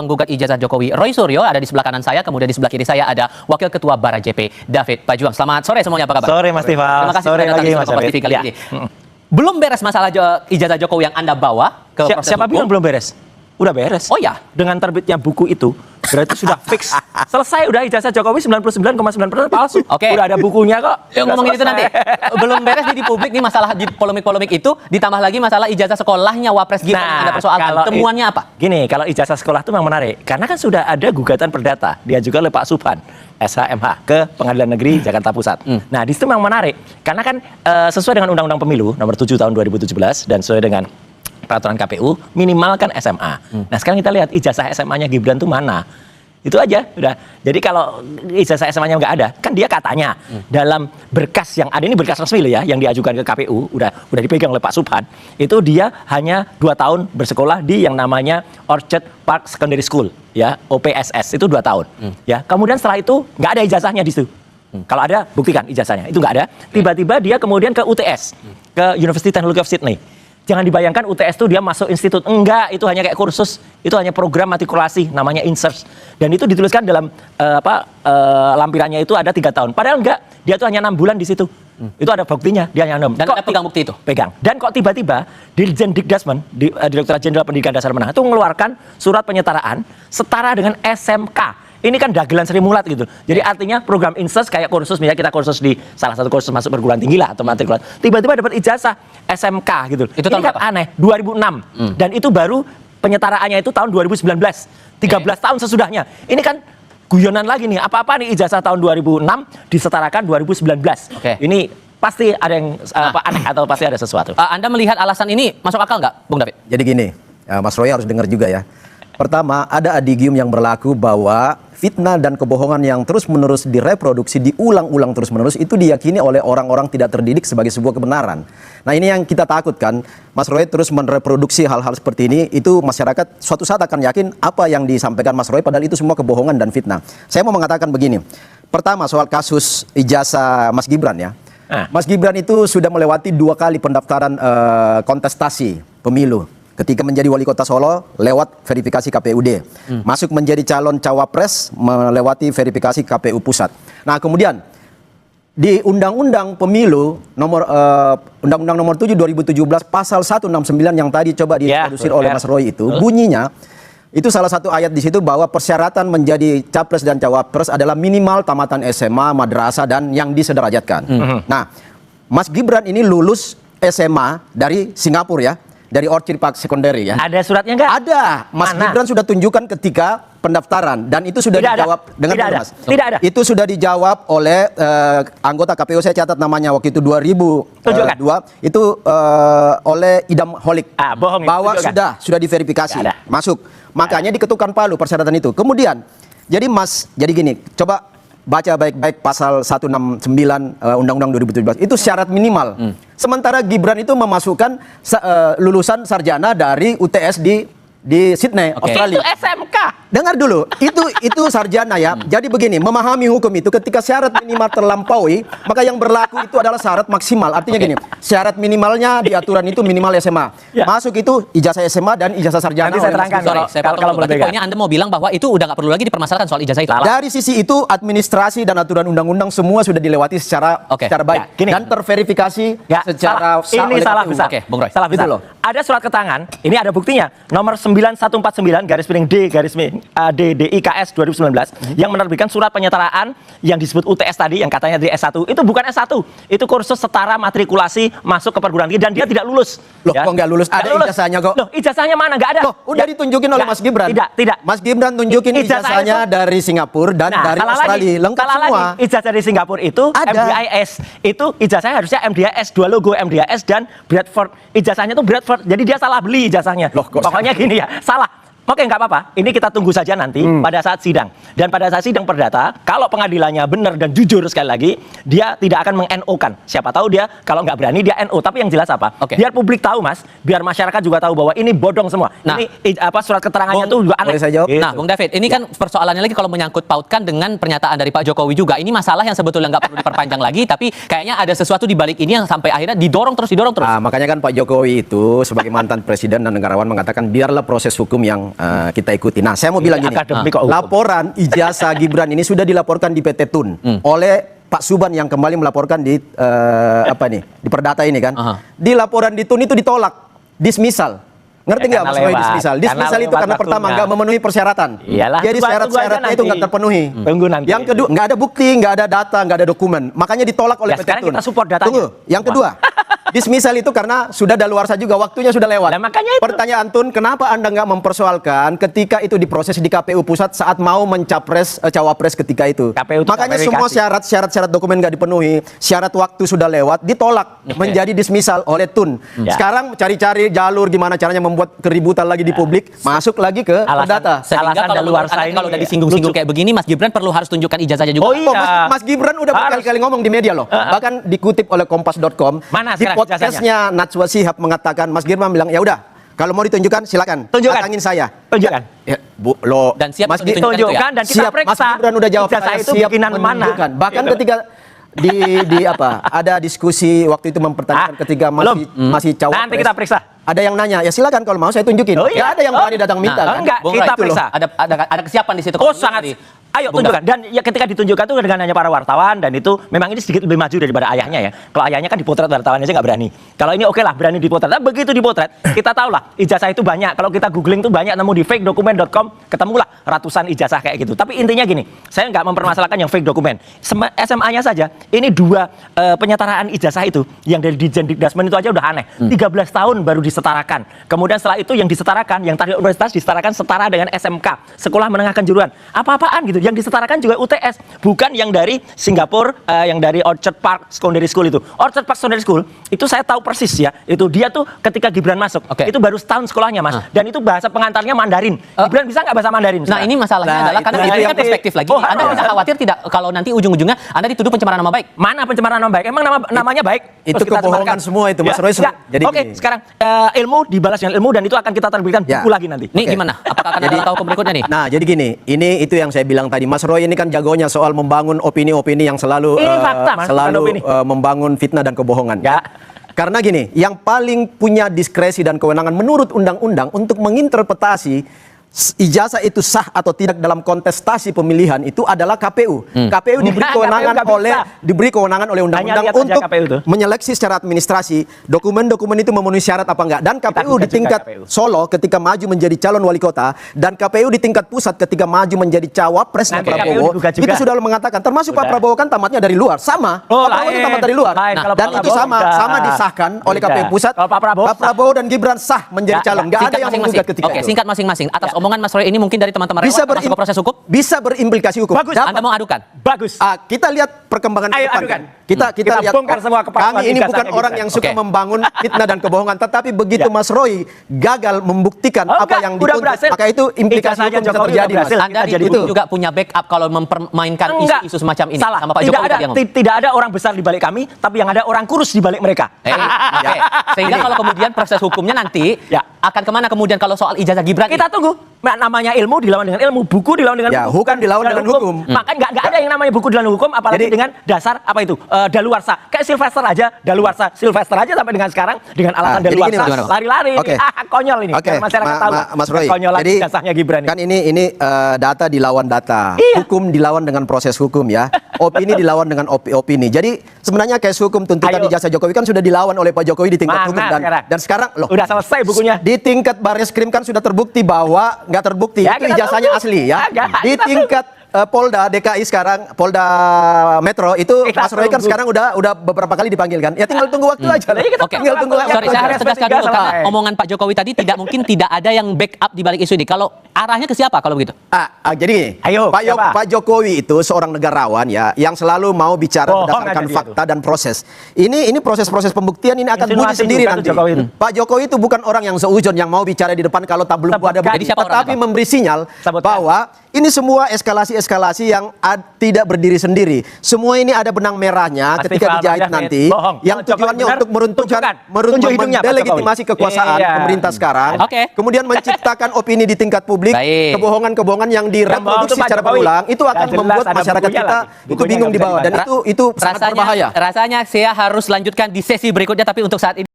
penggugat ijazah Jokowi, Roy Suryo, ada di sebelah kanan saya, kemudian di sebelah kiri saya ada Wakil Ketua Bara JP, David Pajuang. Selamat sore semuanya, apa kabar? Sore Mas Tiva. Terima kasih Sore sudah datang lagi di Mas Kompas TV kali ya. ini. Belum beres masalah ijazah Jokowi yang Anda bawa ke proses Siapa hukum. bilang belum beres? Udah beres. Oh ya? Dengan terbitnya buku itu, berarti sudah fix. Selesai udah ijazah Jokowi 99,9% palsu. Oke. Udah ada bukunya kok. Yang ngomongin itu nanti. Belum beres di publik nih masalah di polemik-polemik itu, ditambah lagi masalah ijazah sekolahnya Wapres Gibran yang Anda persoalkan. Temuannya apa? Gini, kalau ijazah sekolah itu memang menarik. Karena kan sudah ada gugatan perdata diajukan oleh Pak Subhan, SHMH, ke Pengadilan Negeri Jakarta Pusat. Nah, di situ memang menarik. Karena kan sesuai dengan Undang-Undang Pemilu nomor 7 tahun 2017 dan sesuai dengan peraturan KPU minimal kan SMA. Nah sekarang kita lihat ijazah SMA-nya Gibran tuh mana? Itu aja udah. Jadi kalau ijazah SMA-nya nggak ada, kan dia katanya dalam berkas yang ada, ini berkas resmi loh ya, yang diajukan ke KPU, udah dipegang oleh Pak Subhan, itu dia hanya 2 tahun bersekolah di yang namanya Orchard Park Secondary School, ya OPSS, itu 2 tahun. Ya, kemudian setelah itu nggak ada ijazahnya di situ. Kalau ada, buktikan ijazahnya. Itu nggak ada. Tiba-tiba dia kemudian ke UTS, ke University Technology of Sydney. Jangan dibayangkan UTS itu dia masuk institut. Enggak, itu hanya kayak kursus. Itu hanya program matrikulasi, namanya INSERS. Dan itu dituliskan dalam lampirannya itu ada 3 tahun. Padahal enggak, dia tuh hanya 6 bulan di situ. Itu ada buktinya, dia hanya 6. Dan Anda pegang bukti itu? Pegang. Dan kok tiba-tiba Dirjen Dikdasmen, Direktorat Jenderal Pendidikan Dasar Menengah, itu mengeluarkan surat penyetaraan setara dengan SMK. Ini kan dagelan Sri Mulat gitu. Jadi artinya program INSERS kayak kursus, misalnya kita kursus di salah satu kursus masuk perguruan tinggi lah atau matrikulasi. Tiba-tiba dapat ijazah SMK gitu. Itu ini kan aneh, 2006. Dan itu baru penyetaraannya itu tahun 2019. 13 tahun sesudahnya. Ini kan guyonan lagi nih. Apa-apa nih ijazah tahun 2006 disetarakan 2019. Ini pasti ada yang aneh atau pasti ada sesuatu. Anda melihat alasan ini masuk akal nggak, Bung David? Jadi gini, Mas Roy harus dengar juga ya. Pertama, ada adigium yang berlaku bahwa fitnah dan kebohongan yang terus-menerus direproduksi, diulang-ulang terus-menerus, itu diyakini oleh orang-orang tidak terdidik sebagai sebuah kebenaran. Nah ini yang kita takutkan, Mas Roy terus mereproduksi hal-hal seperti ini, itu masyarakat suatu saat akan yakin apa yang disampaikan Mas Roy, padahal itu semua kebohongan dan fitnah. Saya mau mengatakan begini, pertama soal kasus ijazah Mas Gibran ya. Mas Gibran itu sudah melewati 2 kali pendaftaran kontestasi pemilu. Ketika menjadi wali kota Solo lewat verifikasi KPUD, masuk menjadi calon cawapres melewati verifikasi KPU pusat. Nah kemudian di Undang-Undang Pemilu nomor Undang-Undang nomor 7 2017 pasal 169 yang tadi coba diintrodusir oleh Mas Roy itu bunyinya itu salah satu ayat di situ bahwa persyaratan menjadi capres dan cawapres adalah minimal tamatan SMA, madrasah dan yang disederajatkan. Nah, Mas Gibran ini lulus SMA dari Singapura ya. Dari Orchard Park Secondary ya. Ada suratnya nggak? Ada. Mas Gibran sudah tunjukkan ketika pendaftaran dan itu sudah dijawab dengan Mas. Tidak ada. Itu sudah dijawab oleh anggota KPU, saya catat namanya waktu itu 2002 itu oleh Idam Holik. Bohong. Bahwa sudah diverifikasi. Masuk. Makanya diketukkan palu persyaratan itu. Kemudian jadi gini, coba baca baik-baik pasal 169 Undang-Undang 2017 itu syarat minimal. Sementara Gibran itu memasukkan lulusan sarjana dari UTS di Sydney, Australia. Itu SMK. Dengar dulu, itu sarjana ya. Jadi begini, memahami hukum itu ketika syarat minimal terlampaui, maka yang berlaku itu adalah syarat maksimal. Artinya gini, syarat minimalnya di aturan itu minimal SMA. Masuk itu ijazah SMA dan ijazah sarjana. Nanti saya terangkan kalau poinnya Anda mau bilang bahwa itu udah nggak perlu lagi dipermasalahkan soal ijazah itu. Dari sisi itu administrasi dan aturan undang-undang semua sudah dilewati secara baik dan terverifikasi secara ini salah besar. Bung Roy. Salah besar. Ada surat keterangan, ini ada buktinya, nomor 9149 garis miring D garis miring DDIKS 2019 yang menerbitkan surat penyetaraan yang disebut UTS tadi yang katanya dari S1. Itu bukan S1, itu kursus setara matrikulasi masuk ke perguruan tinggi dan dia tidak lulus. Loh, kok nggak lulus? Ada ijazahnya kok. Loh, ijazahnya mana? Nggak ada. Loh, udah ditunjukin oleh Mas Gibran. Tidak. Mas Gibran tunjukin ijazahnya dari Singapura dan dari Australia. Lengkap semua. Ijazah dari Singapura itu MDIS. Itu ijazahnya harusnya MDIS 2 logo MDIS dan Bradford. Ijazahnya itu Bradford. Jadi dia salah beli ijazahnya. Loh, pokoknya gini ya, salah. Oke, nggak apa-apa. Ini kita tunggu saja nanti pada saat sidang. Dan pada saat sidang perdata, kalau pengadilannya benar dan jujur sekali lagi, dia tidak akan meng-NO-kan. Siapa tahu dia kalau nggak berani dia NO. Tapi yang jelas apa? Biar publik tahu, Mas. Biar masyarakat juga tahu bahwa ini bodong semua. Nah, ini surat keterangannya tuh juga aneh. Boleh saya jawab? Nah, Bung David, ini kan persoalannya lagi kalau menyangkut pautkan dengan pernyataan dari Pak Jokowi juga. Ini masalah yang sebetulnya nggak perlu diperpanjang lagi, tapi kayaknya ada sesuatu di balik ini yang sampai akhirnya didorong terus. Makanya kan Pak Jokowi itu sebagai mantan presiden dan negarawan mengatakan biarlah proses hukum yang kita ikuti. Nah, saya mau bilang gini, akademik kok hukum. laporan ijazah Gibran ini sudah dilaporkan di PT Tun oleh Pak Suban yang kembali melaporkan di di Perdata ini kan. Di laporan di Tun itu ditolak, dismissal. Ngerti nggak Mas Roy dismissal? Dismissal itu karena pertama nggak memenuhi persyaratan. Iyalah, Jadi syarat-syaratnya itu nggak terpenuhi. Tunggu nanti. Yang kedua, nggak ada bukti, nggak ada data, nggak ada dokumen. Makanya ditolak oleh Ya, PT sekarang Tun. kita support datanya. Tunggu. Yang kedua, dismissal itu karena sudah daluarsa juga, waktunya sudah lewat. Nah, makanya itu. Pertanyaan Tun, kenapa Anda nggak mempersoalkan ketika itu diproses di KPU Pusat saat mau mencapres cawapres ketika itu? KPU itu Makanya verifikasi. semua syarat dokumen nggak dipenuhi, syarat waktu sudah lewat, ditolak, menjadi dismissal oleh Tun. Ya. Sekarang cari-cari jalur gimana caranya membuat keributan lagi di publik, masuk lagi ke Perdata. Sehingga Alasan kalau menurut daluarsa Anda, ini kalau udah disinggung-singgung lucu. kayak begini, Mas Gibran perlu harus tunjukkan ijazahnya juga. Oh iya. Oh, Mas Gibran udah berkali-kali ngomong di media loh. Bahkan dikutip oleh Kompas.com. Mana Di sekarang podcastnya Najwa Shihab mengatakan, Mas Gibran bilang, ya udah, kalau mau ditunjukkan silakan. Tunjukkan. Datangin saya. Tunjukkan. Ya, Bu, lo Dan siap Mas untuk Gi- ditunjukkan itu ya? Tunjukkan dan kita siap, periksa. Mas Gibran udah jawab, Ijazah saya itu siap bikinan mana? menunjukkan. Bahkan Gitu. ketika di ada diskusi waktu itu mempertanyakan ketika masih cawapres. Nanti kita periksa. Ada yang nanya, ya silakan kalau mau saya tunjukin. Oh, iya. Nggak ada yang berani datang minta kan? enggak, Bung kita Roy, periksa. Ada kesiapan di situ. Oh Kalau sangat. tadi, Ayo Bung tunjukkan. Dan ya ketika ditunjukkan itu dengan hanya para wartawan dan itu memang ini sedikit lebih maju daripada ayahnya ya. Kalau ayahnya kan dipotret wartawannya aja nggak berani. Kalau ini oke lah berani dipotret. Tapi begitu dipotret kita tahu lah ijazah itu banyak. Kalau kita googling tuh banyak nemu di fakedocument.com ketemulah ratusan ijazah kayak gitu. Tapi intinya gini, saya nggak mempermasalahkan yang fake dokumen. SMA-nya saja ini dua penyetaraan ijazah itu yang dari Ditjen Dikdasmen itu aja udah aneh. 13 tahun baru disetarakan. Kemudian setelah itu yang disetarakan, yang target universitas disetarakan setara dengan SMK, sekolah menengah kejuruan. Apa-apaan gitu. Yang disetarakan juga UTS, bukan yang dari Singapura, yang dari Orchard Park Secondary School itu. Orchard Park Secondary School itu saya tahu persis ya. Itu dia tuh ketika Gibran masuk, itu baru setahun sekolahnya Mas. Dan itu bahasa pengantarnya Mandarin. Gibran bisa nggak bahasa Mandarin? Nah, ini masalahnya Nah, adalah karena itu itu kan yang- perspektif lagi. Oh, Anda harus. bisa khawatir tidak kalau nanti ujung-ujungnya Anda dituduh pencemaran nama baik. Mana pencemaran nama baik? Emang namanya baik? Itu Terus kita kebohongan sebarkan. semua itu, Mas Roy. Ya. Jadi Oke, gini. sekarang ilmu dibalas dengan ilmu dan itu akan kita terbitkan Ya. buku lagi nanti. Nih Oke. gimana? Apakah akan Jadi- ada tahu berikutnya nih? Nah, jadi gini, ini itu yang saya bilang tadi. Mas Roy ini kan jagonya soal membangun opini-opini yang selalu Ini fakta, Mas, bukan selalu opini. membangun fitnah dan kebohongan. Ya. Karena gini, yang paling punya diskresi dan kewenangan menurut undang-undang untuk menginterpretasi ijazah itu sah atau tidak dalam kontestasi pemilihan itu adalah KPU. KPU diberi Enggak, kewenangan KPU nggak oleh bisa. undang-undang Hanya lihat saja untuk KPU itu. menyeleksi secara administrasi dokumen-dokumen itu memenuhi syarat apa enggak. Dan KPU gugat di tingkat juga KPU. Solo ketika maju menjadi calon wali kota dan KPU di tingkat pusat ketika maju menjadi cawapresnya Nanti Prabowo KPU digugat juga. itu sudah mengatakan termasuk Pak Sudah. Prabowo kan tamatnya dari luar sama. Oh, Pak Prabowo itu lain. tamat dari luar. Lain. Nah, Kalau dan Pak itu Prabowo sama enggak. disahkan oleh Tidak. KPU pusat. Kalau Pak Prabowo dan Gibran sah menjadi Ya, calon. Enggak ada Singkat yang masing-masing. menggugat ketika Oke, itu. singkat masing-masing. Atas omongan Mas Roy ini mungkin dari teman-teman Bisa relawan masuk ke proses hukum. bisa berimplikasi hukum. Bagus. Dapat. Anda mau adukan? Bagus. Kita lihat perkembangan ke Ayo, depan adukan. kan. Kita Kita lihat bongkar semua kepalsuan kami ini bukan ijazahnya orang Gibran. yang suka Oke. membangun fitnah dan kebohongan, tetapi begitu Ya. Mas Roy gagal membuktikan Oh, apa enggak, yang udah dituntut, berhasil. maka itu implikasi Ijazahnya hukum bisa Jokowi terjadi, udah Mas. berhasil. Anda Kita jadi dituduh buku. juga punya backup kalau mempermainkan Enggak. isu-isu semacam ini Salah. sama Pak Tidak Jokowi ada, tadi yang ngomong. tidak ada orang besar di balik kami, tapi yang ada orang kurus di balik mereka. Oke. Sehingga kalau kemudian proses hukumnya nanti Ya. akan kemana kemudian kalau soal ijazah Gibran? Kita tunggu. Namanya ilmu dilawan dengan ilmu, buku dilawan dengan Ya, buku, hukum dilawan dengan hukum. Maka nggak ada yang namanya buku dilawan hukum, apalagi Jadi- dengan dasar apa itu daluarsa. Kayak Sylvester aja, daluarsa. Sylvester aja sampai dengan sekarang dengan alasan jadi gini, daluarsa. Mas. Lari-lari, Oke. ini. Konyol ini. Oke, Biar masyarakat tahu. Mas Roy. Konyolan Jadi ijazahnya Gibran ini. kan ini data dilawan data, Iya. hukum dilawan dengan proses hukum ya, opini dilawan dengan opini. Jadi sebenarnya case hukum tuntutan Ayo. ijazah Jokowi kan sudah dilawan oleh Pak Jokowi di tingkat Mana hukum sekarang? dan sekarang loh. Udah selesai bukunya. Di tingkat Barreskrim kan sudah terbukti bahwa nggak terbukti Ya, itu kita ijazahnya tunggu. asli ya. Agak, Di kita tingkat Polda DKI sekarang, Polda Metro itu Kita Mas Roy kan tunggu. sekarang udah beberapa kali dipanggil kan. Ya tinggal tunggu waktu aja. lah. Iya, kita Oke, Tinggal tunggu waktu sorry, aja. saya harus tegaskan dulu karena selesai. omongan Pak Jokowi tadi tidak mungkin tidak ada yang backup di balik isu ini. Kalau arahnya ke siapa kalau begitu? Jadi Ayo, siapa? Pak Jokowi itu seorang negarawan ya yang selalu mau bicara Bohong berdasarkan aja dia fakta dan proses. Ini proses-proses pembuktian ini akan bunyi Insinuasi sendiri juga nanti. tuh Jokowi itu. Pak Jokowi itu bukan orang yang seujon yang mau bicara di depan kalau tak belum ada Sebutkan. bukti, Jadi siapa orangnya, tetapi Pak? memberi sinyal Sebutkan. bahwa ini semua eskalasi-eskalasi yang tidak berdiri sendiri. Semua ini ada benang merahnya Pasti ketika Pak dijahit David. nanti Bohong. yang Kalau Jokowi tujuannya benar, untuk meruntuhkan tunjukkan. Tunjuk hidungnya, Pak mendelegitimasi Jokowi. kekuasaan Iya. pemerintah sekarang. Oke. Kemudian menciptakan opini di tingkat publik, Baik. kebohongan-kebohongan yang Yang bohong direproduksi itu Pak secara Jokowi. berulang itu akan Ya, jelas, membuat ada masyarakat bukunya kita lagi. itu Bukunya bingung nggak bisa dibawa dan dibantah. itu sangat berbahaya. Rasanya saya harus lanjutkan di sesi berikutnya tapi untuk saat ini